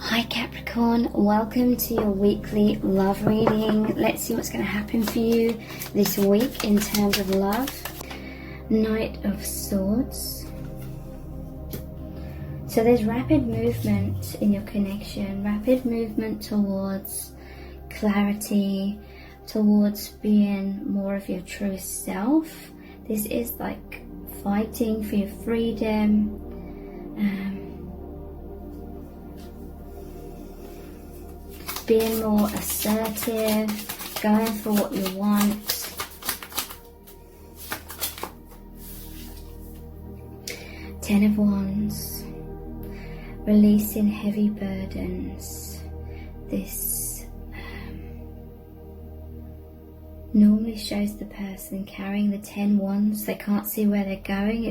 Hi Capricorn, welcome to your weekly love reading. Let's see what's going to happen for you this week in terms of love. Knight of Swords. So there's rapid movement in your connection, rapid movement towards clarity, towards being more of your true self. This is like fighting for your freedom, being more assertive, going for what you want. Ten of Wands, releasing heavy burdens. This normally shows the person carrying the 10 wands. They can't see where they're going.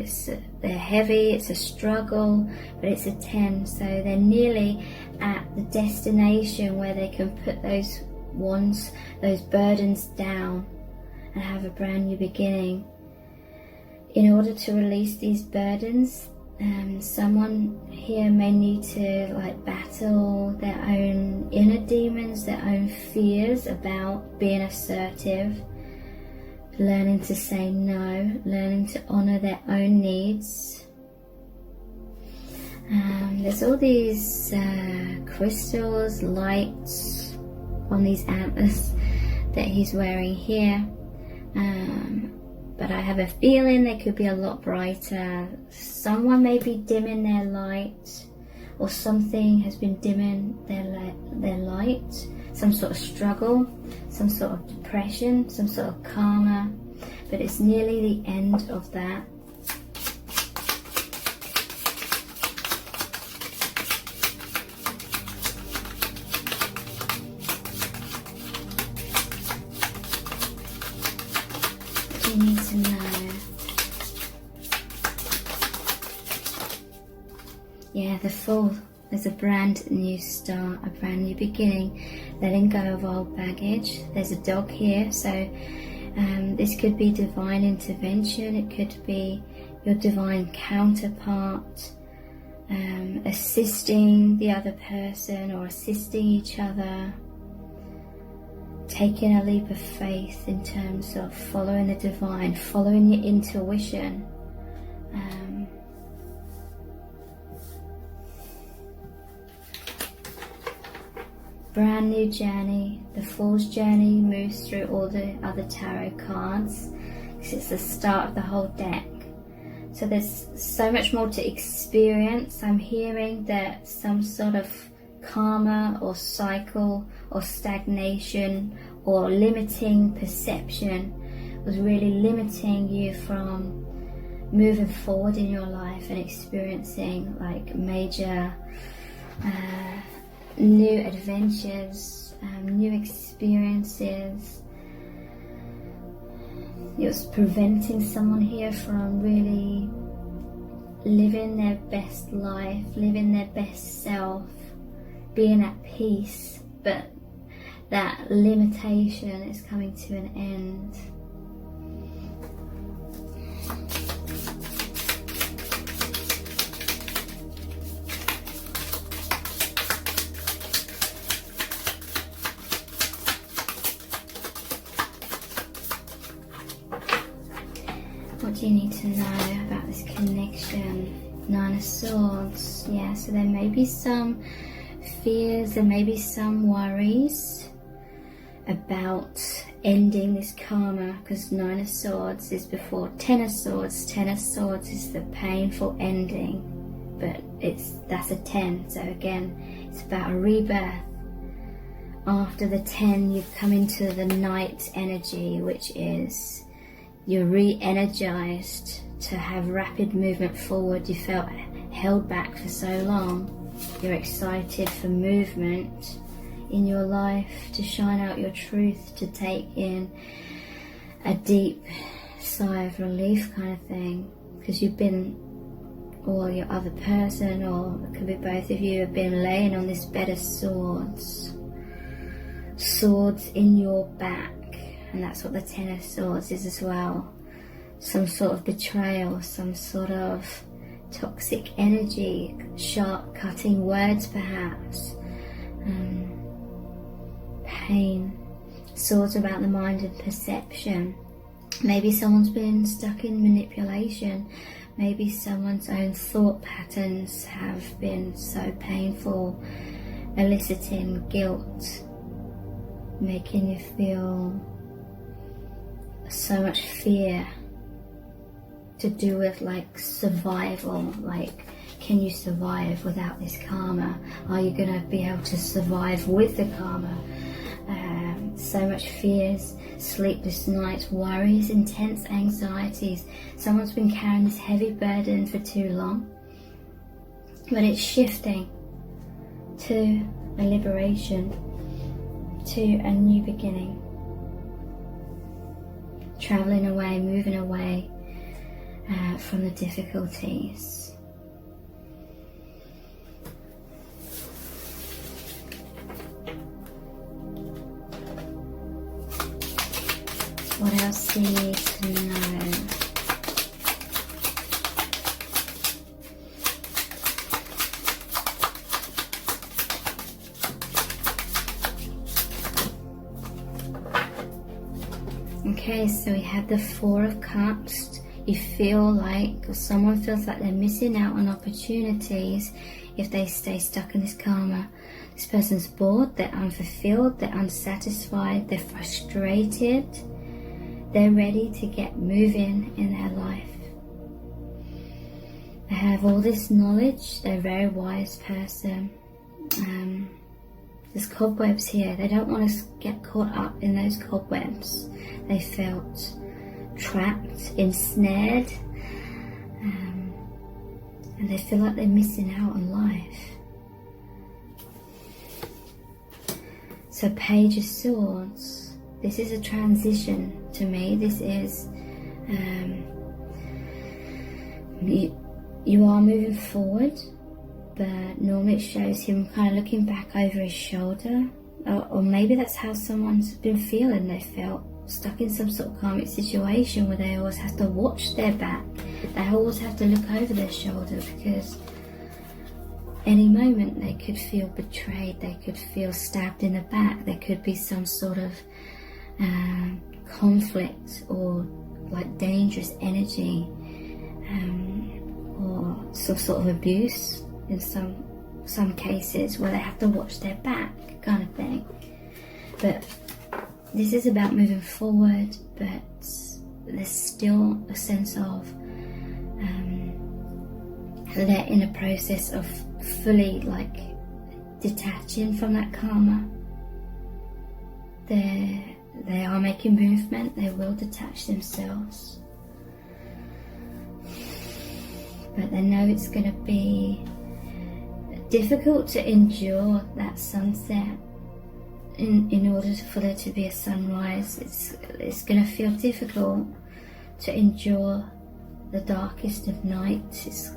They're heavy, it's a struggle, but it's a 10, so they're nearly at the destination where they can put those wands, those burdens down and have a brand new beginning. In order to release these burdens, someone here may need to battle their own inner demons, their own fears about being assertive, learning to say no, learning to honor their own needs. There's all these crystals, lights on these antlers that he's wearing here. But I have a feeling they could be a lot brighter. Someone may be dimming their light, or something has been dimming their light. Some sort of struggle, some sort of depression, some sort of karma. But it's nearly the end of that. You need to know. Yeah, the Fool. There's a brand new start, a brand new beginning, letting go of old baggage. There's a dog here, so this could be divine intervention. It could be your divine counterpart assisting the other person or assisting each other. Taking a leap of faith in terms of following the divine, following your intuition. Brand new journey. The Fool's journey moves through all the other tarot cards because it's the start of the whole deck. So there's so much more to experience. I'm hearing that some sort of karma or cycle or stagnation or limiting perception was really limiting you from moving forward in your life and experiencing major new adventures, new experiences. It was preventing someone here from really living their best life, living their best self, being at peace, but that limitation is coming to an end. What do you need to know about this connection? Nine of Swords. Yeah, so there may be some fears, there may be some worries about ending this karma, because Nine of Swords is before Ten of Swords. Ten of Swords is the painful ending, but that's a 10, so again it's about a rebirth. After the 10 you've come into the Knight energy, which is you're re-energized to have rapid movement forward. You felt held back for so long. You're excited for movement in your life, to shine out your truth, to take in a deep sigh of relief kind of thing, because you've been, or your other person, or it could be both of you, have been laying on this bed of swords in your back. And that's what the Ten of Swords is as well. Some sort of betrayal, some sort of toxic energy, sharp cutting words perhaps, pain. Swords about the mind and perception. Maybe someone's been stuck in manipulation. Maybe someone's own thought patterns have been so painful, eliciting guilt, making you feel so much fear, to do with like survival, like can you survive without this karma? Are you going to be able to survive with the karma? So much fears, sleepless nights, worries, intense anxieties. Someone's been carrying this heavy burden for too long, but it's shifting to a liberation, to a new beginning. Traveling away, moving away from the difficulties. What else do you need to know? Okay, so we have the Four of Cups. You feel like, or someone feels like they're missing out on opportunities if they stay stuck in this karma. This person's bored, they're unfulfilled, they're unsatisfied, they're frustrated. They're ready to get moving in their life. They have all this knowledge, they're a very wise person. There's cobwebs here. They don't want to get caught up in those cobwebs. They felt trapped, ensnared, and they feel like they're missing out on life. So Page of Swords. This is a transition to me. This is, you are moving forward, but normally it shows him kind of looking back over his shoulder, or maybe that's how someone's been feeling. They felt stuck in some sort of karmic situation where they always have to watch their back. They always have to look over their shoulder because any moment they could feel betrayed, they could feel stabbed in the back, there could be some sort of conflict or like dangerous energy, or some sort of abuse in some cases where they have to watch their back, kind of thing. But this is about moving forward, but there's still a sense of they're in a process of fully like detaching from that karma. They are making movement, they will detach themselves. But they know it's going to be difficult to endure that sunset in order for there to be a sunrise. It's going to feel difficult to endure the darkest of nights.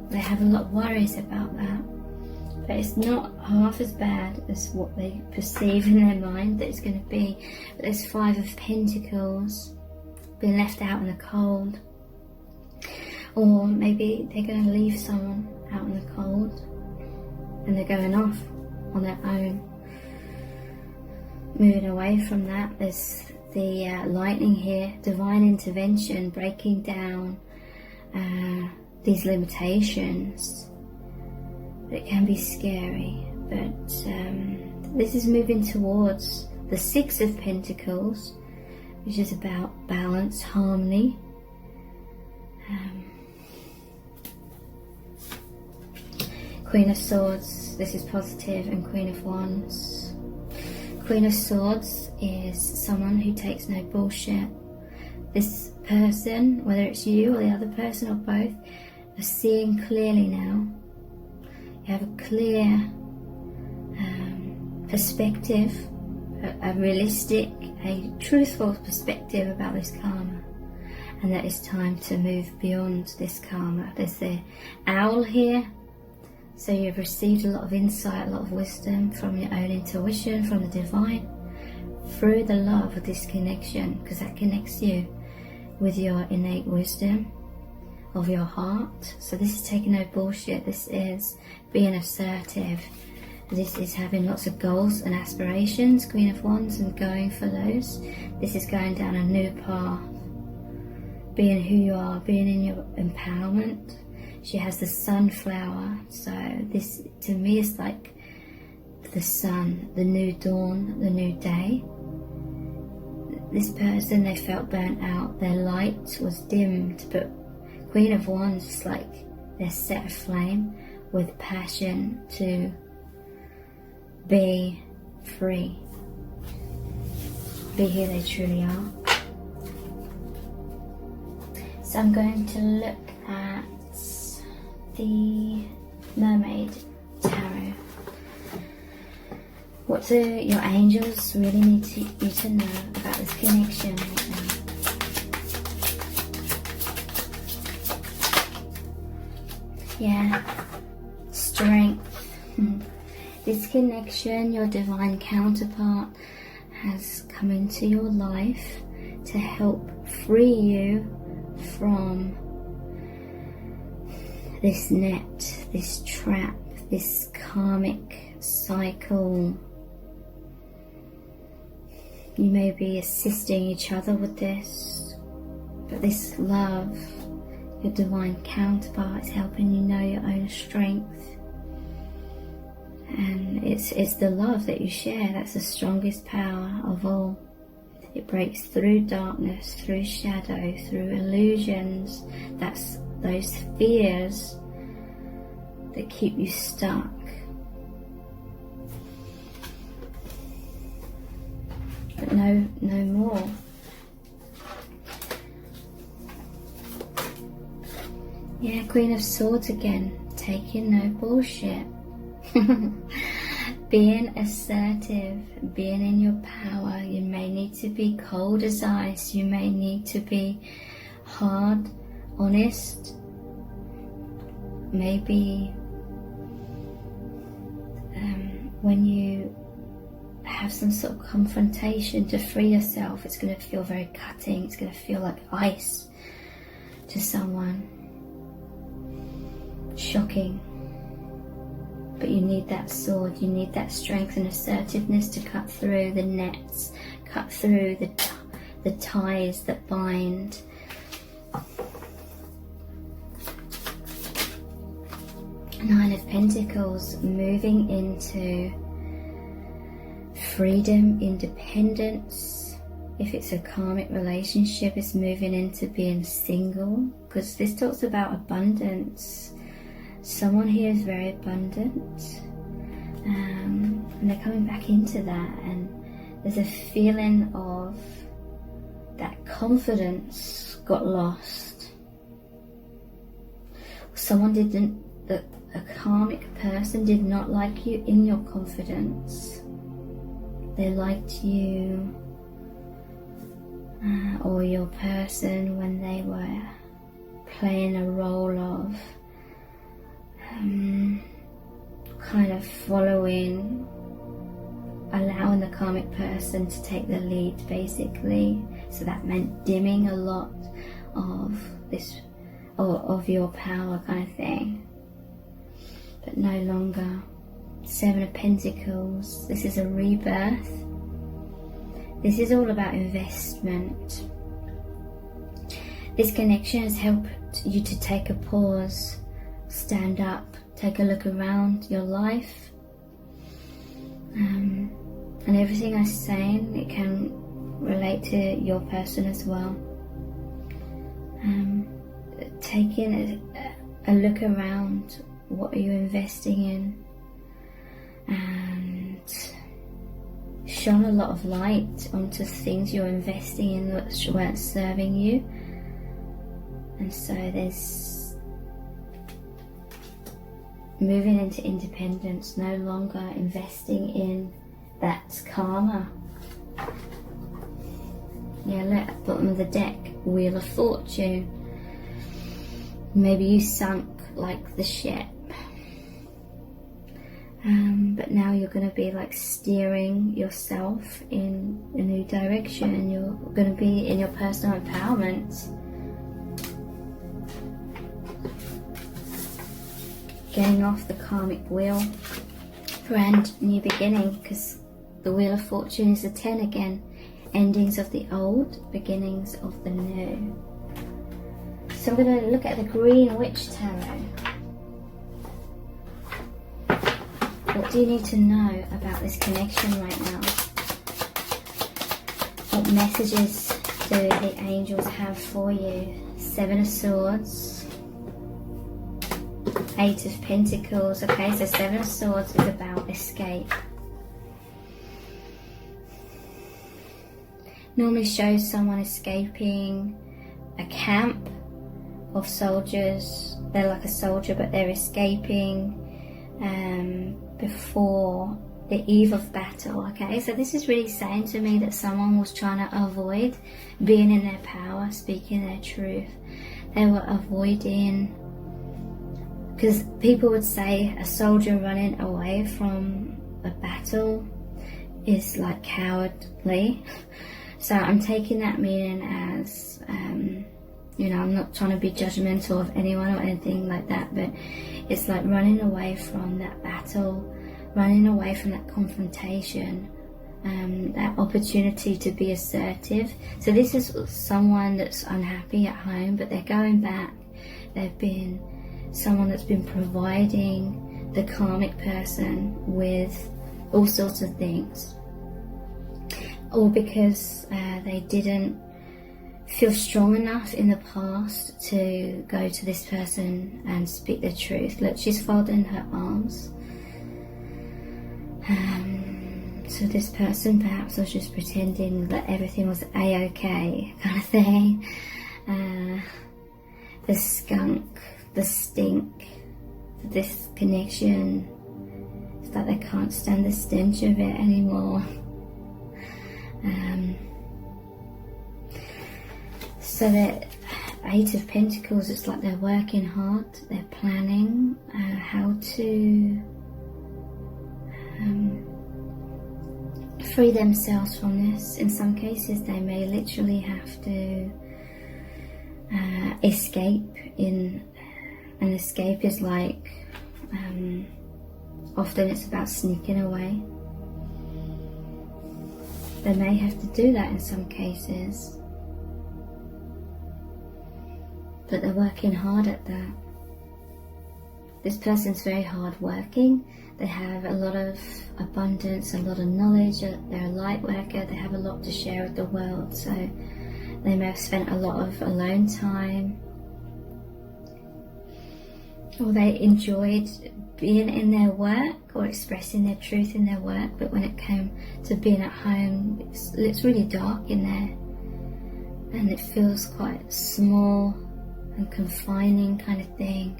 They have a lot of worries about that. But it's not half as bad as what they perceive in their mind that it's going to be. But there's Five of Pentacles, being left out in the cold. Or maybe they're going to leave someone out in the cold and they're going off on their own. Moving away from that, there's the lightning here, divine intervention, breaking down these limitations. It can be scary, but this is moving towards the Six of Pentacles, which is about balance, harmony. Queen of Swords, this is positive, and Queen of Wands. Queen of Swords is someone who takes no bullshit. This person, whether it's you or the other person or both, are seeing clearly now. You have a clear perspective, a realistic, a truthful perspective about this karma, and that it's time to move beyond this karma. There's the owl here, so you've received a lot of insight, a lot of wisdom from your own intuition, from the divine, through the love of this connection, because that connects you with your innate wisdom of your heart. So this is taking no bullshit. This is being assertive, This is having lots of goals and aspirations, Queen of Wands, and going for those. This is going down a new path, being who you are, being in your empowerment. She has the sunflower, so this to me is like the sun, the new dawn, the new day. This person, they felt burnt out, their light was dimmed, but Queen of Wands is like they're set aflame with passion to be free, be who they truly are. So I'm going to look at the Mermaid Tarot. What do your angels really need you to know about this connection right now? Yeah, strength. This connection, your divine counterpart has come into your life to help free you from this net, this trap, this karmic cycle. You may be assisting each other with this, but this love, your divine counterpart, is helping you know your own strength. And it's the love that you share that's the strongest power of all. It breaks through darkness, through shadow, through illusions. That's those fears that keep you stuck. But no more. Yeah, Queen of Swords again, taking no bullshit. Being assertive, being in your power. You may need to be cold as ice, you may need to be hard, honest, maybe when you have some sort of confrontation to free yourself, it's going to feel very cutting, it's going to feel like ice to someone, shocking. But you need that sword, you need that strength and assertiveness to cut through the nets, cut through the ties that bind. Nine of Pentacles, moving into freedom, independence. If it's a karmic relationship, it's moving into being single, because this talks about abundance. Someone here is very abundant, and they're coming back into that, and there's a feeling of that confidence got lost. A karmic person did not like you in your confidence. They liked you or your person when they were playing a role of kind of following, allowing the karmic person to take the lead, basically. So that meant dimming a lot of this, or of your power, kind of thing. But no longer. Seven of Pentacles, this is a rebirth. This is all about investment. This connection has helped you to take a pause, stand up, take a look around your life, and everything I'm saying, it can relate to your person as well. Taking a look around, what are you investing in, and shone a lot of light onto things you're investing in that weren't serving you. And so there's moving into independence, no longer investing in that karma. Yeah, look at the bottom of the deck, Wheel of Fortune. Maybe you sunk like the ship, but now you're going to be like steering yourself in a new direction, and you're going to be in your personal empowerment. Getting off the karmic wheel, brand new beginning, because the Wheel of Fortune is a 10 again. Endings of the old, beginnings of the new. So I'm going to look at the Green Witch Tarot. What do you need to know about this connection right now? What messages do the angels have for you? 7 of Swords, 8 of Pentacles. Okay, so 7 of Swords is about escape. Normally shows someone escaping a camp of soldiers. They're like a soldier, but they're escaping before the eve of battle. Okay, so this is really saying to me that someone was trying to avoid being in their power, speaking their truth. They were avoiding, because people would say a soldier running away from a battle is like cowardly. So I'm taking that meaning as, you know, I'm not trying to be judgmental of anyone or anything like that, but it's like running away from that battle, running away from that confrontation, that opportunity to be assertive. So this is someone that's unhappy at home, but they're going back. They've been someone that's been providing the karmic person with all sorts of things. Or because they didn't feel strong enough in the past to go to this person and speak the truth. Look, she's folding her arms. So this person perhaps was just pretending that everything was a-okay kind of thing. The skunk, the stink, this connection, it's like they can't stand the stench of it anymore. So that 8 of Pentacles, it's like they're working hard, they're planning how to free themselves from this. In some cases they may literally have to escape. An escape is like, often it's about sneaking away. They may have to do that in some cases, but they're working hard at that. This person's very hard working. They have a lot of abundance, a lot of knowledge. They're a light worker. They have a lot to share with the world. So they may have spent a lot of alone time, or they enjoyed being in their work or expressing their truth in their work, but when it came to being at home, it's really dark in there and it feels quite small and confining kind of thing.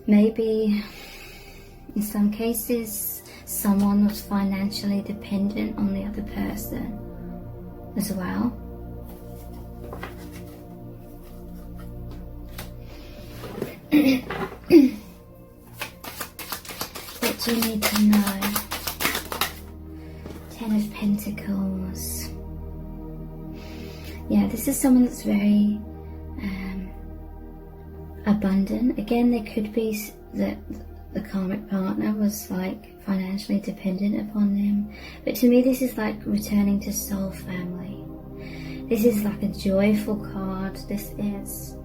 Maybe in some cases someone was financially dependent on the other person as well. What do you need to know? 10 of Pentacles. Yeah, this is someone that's very abundant. Again, there could be that the karmic partner was like financially dependent upon them. But to me, this is like returning to soul family. This is like a joyful card. This is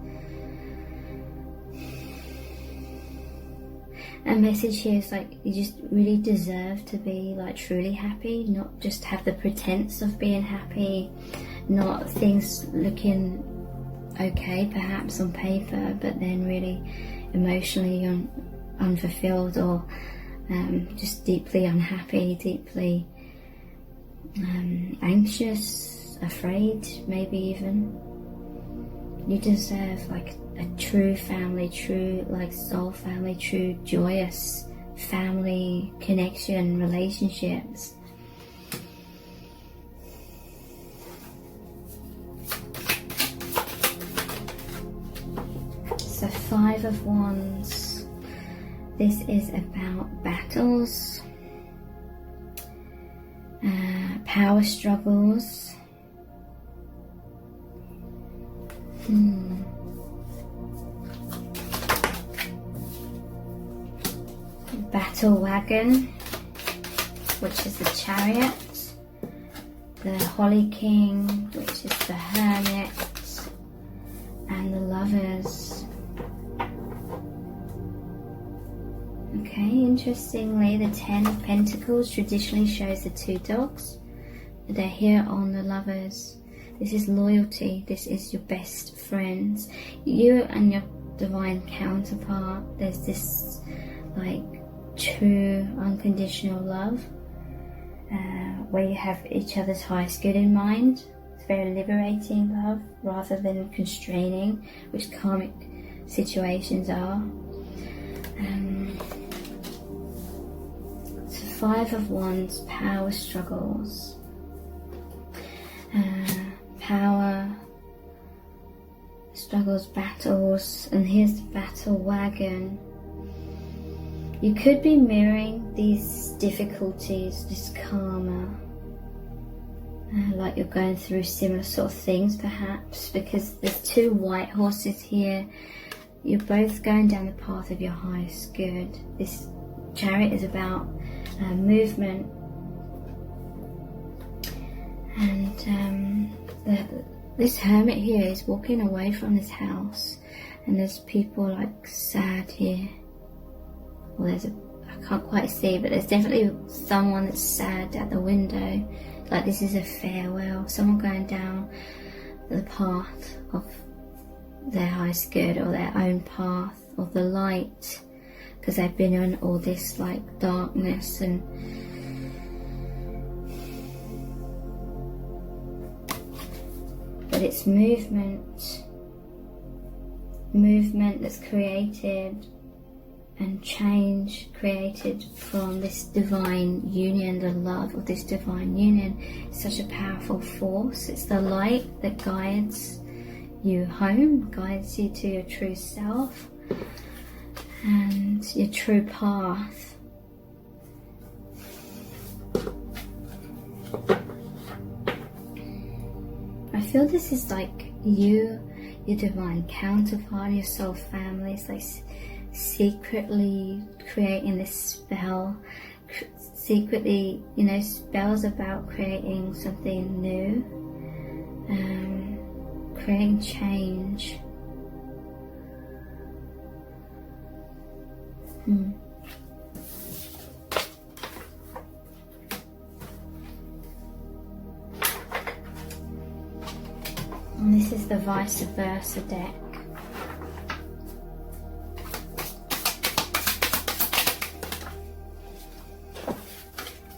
a message here is like you just really deserve to be like truly happy, not just have the pretense of being happy, not things looking okay perhaps on paper, but then really emotionally unfulfilled, or just deeply unhappy, deeply anxious, afraid, maybe even. You deserve like a true family, true like soul family, true joyous family connection, relationships. So 5 of Wands. This is about battles, power struggles. battle wagon, which is the Chariot, the Holly King, which is the Hermit, and the Lovers. Okay, interestingly, the 10 of Pentacles traditionally shows the 2 dogs. They're here on the Lovers. This is loyalty. This is your best friends. You and your divine counterpart. There's this like true unconditional love where you have each other's highest good in mind. It's very liberating love rather than constraining, which karmic situations are. So 5 of Wands, power struggles. Power struggles, battles, and here's the battle wagon. You could be mirroring these difficulties, this karma, like you're going through similar sort of things perhaps, because there's 2 white horses here. You're both going down the path of your highest good. This Chariot is about movement, and this Hermit here is walking away from this house, and there's people like sad here. Well, I can't quite see, but there's definitely someone that's sad at the window, like this is a farewell, someone going down the path of their highest good, or their own path of the light, because they've been in all this like darkness. And but it's movement that's created, and change created from this divine union. The love of this divine union is such a powerful force. It's the light that guides you home, guides you to your true self and your true path. I feel this is like you, your divine counterpart, your soul family. It's like secretly creating this spell, secretly, you know, spells about creating something new, creating change. And this is the vice versa deck.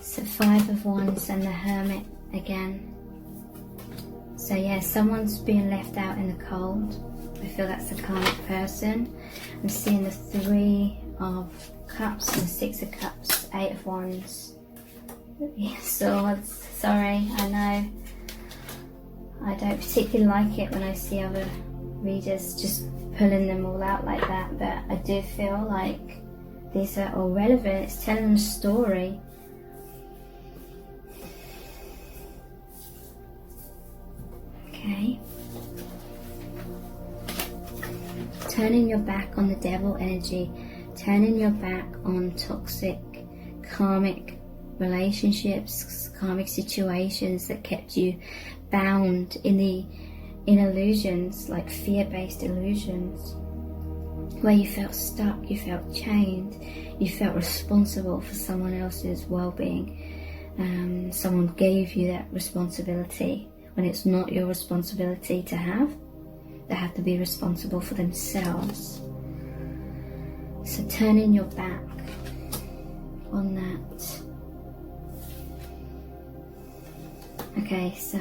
So 5 of Wands and the Hermit again. So yeah, someone's being left out in the cold. I feel that's the karmic person. I'm seeing the 3 of Cups and 6 of Cups, 8 of Wands, Swords. Sorry, I know. I don't particularly like it when I see other readers just pulling them all out like that, but I do feel like these are all relevant. It's telling a story. Okay. Turning your back on the devil energy, turning your back on toxic, karmic relationships, karmic situations that kept you bound in illusions, like fear-based illusions, where you felt stuck, you felt chained, you felt responsible for someone else's well-being. Someone gave you that responsibility when it's not your responsibility to have. They have to be responsible for themselves. So turning your back on that. Okay, so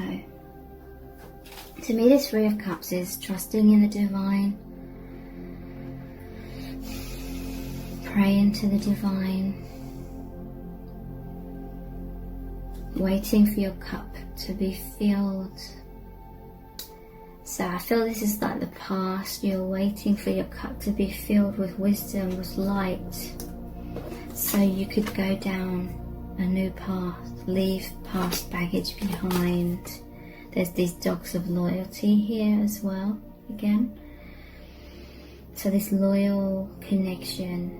to me this 3 of Cups is trusting in the divine, praying to the divine, waiting for your cup to be filled. So I feel this is like the past. You're waiting for your cup to be filled with wisdom, with light, so you could go down a new path, leave past baggage behind. There's these dogs of loyalty here as well, again. So this loyal connection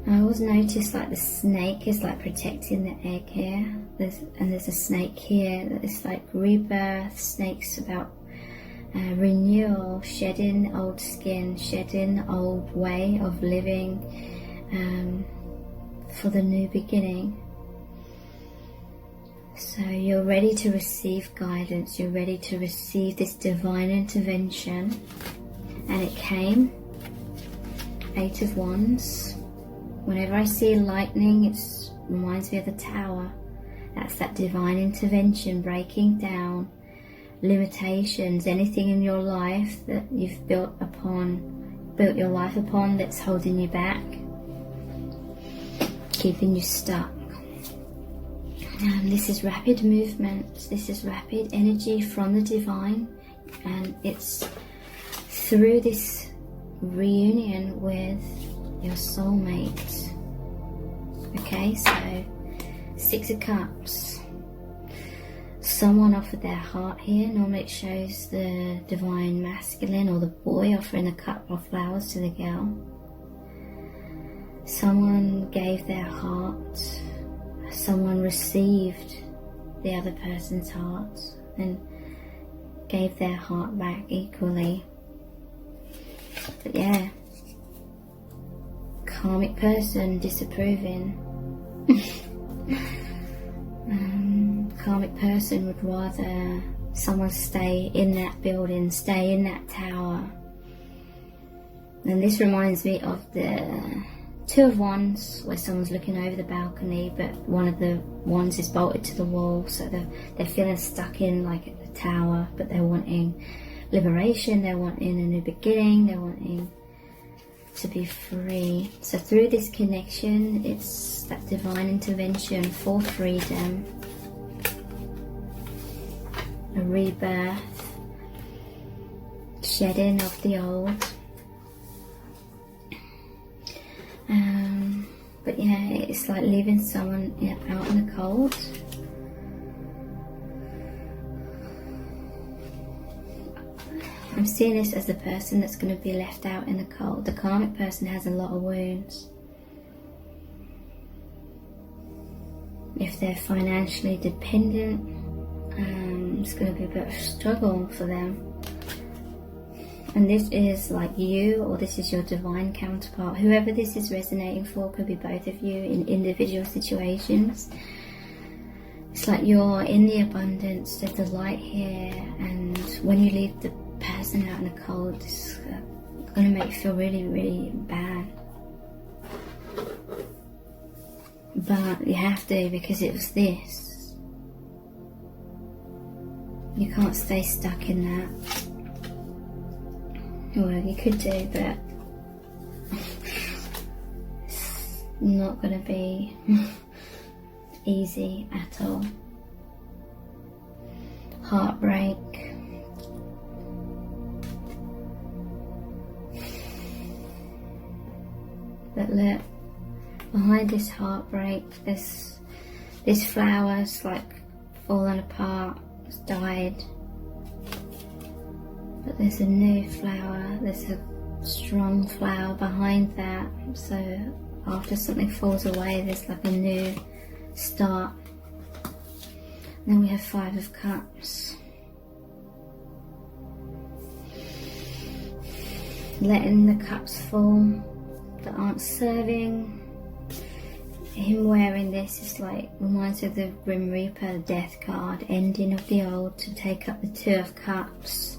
I always notice like the snake is like protecting the egg here. There's a snake here that is like rebirth. Snake's about renewal, shedding old skin, shedding old way of living for the new beginning. So you're ready to receive guidance, you're ready to receive this divine intervention. And it came, 8 of Wands. Whenever I see lightning, it reminds me of the tower. That's that divine intervention, breaking down limitations, anything in your life that you've built your life upon that's holding you back, keeping you stuck. This is rapid movement, this is rapid energy from the divine, and it's through this reunion with your soulmate. Okay, so 6 of Cups. Someone offered their heart here. Normally it shows the divine masculine or the boy offering a cup of flowers to the girl. Someone gave their heart. Someone received the other person's heart and gave their heart back equally. But yeah, karmic person disapproving. Karmic person would rather someone stay in that building, stay in that tower. And this reminds me of the 2 of Wands, where someone's looking over the balcony, but one of the wands is bolted to the wall, so they're feeling stuck in like a tower, but they're wanting liberation, they're wanting a new beginning, they're wanting to be free. So through this connection, it's that divine intervention for freedom, a rebirth, shedding of the old. But yeah, it's like leaving someone out in the cold. I'm seeing this as the person that's going to be left out in the cold. The karmic person has a lot of wounds. If they're financially dependent, it's going to be a bit of a struggle for them. And this is like you, or this is your divine counterpart. Whoever this is resonating for, could be both of you in individual situations. It's like you're in the abundance, there's the light here, and when you leave the person out in the cold, it's going to make you feel really, really bad. But you have to, because it was this. You can't stay stuck in that. Well, you could do, but it's not going to be easy at all. Heartbreak. But look, behind this heartbreak, this flower's like fallen apart, it's died. But there's a new flower, there's a strong flower behind that. So after something falls away, there's like a new start. And then we have 5 of Cups. Letting the cups fall that aren't serving. Him wearing this is like, reminds me of the Grim Reaper death card, ending of the old to take up the 2 of Cups.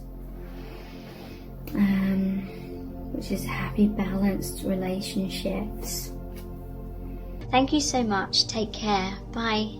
Which is happy, balanced relationships. Thank you so much. Take care. Bye.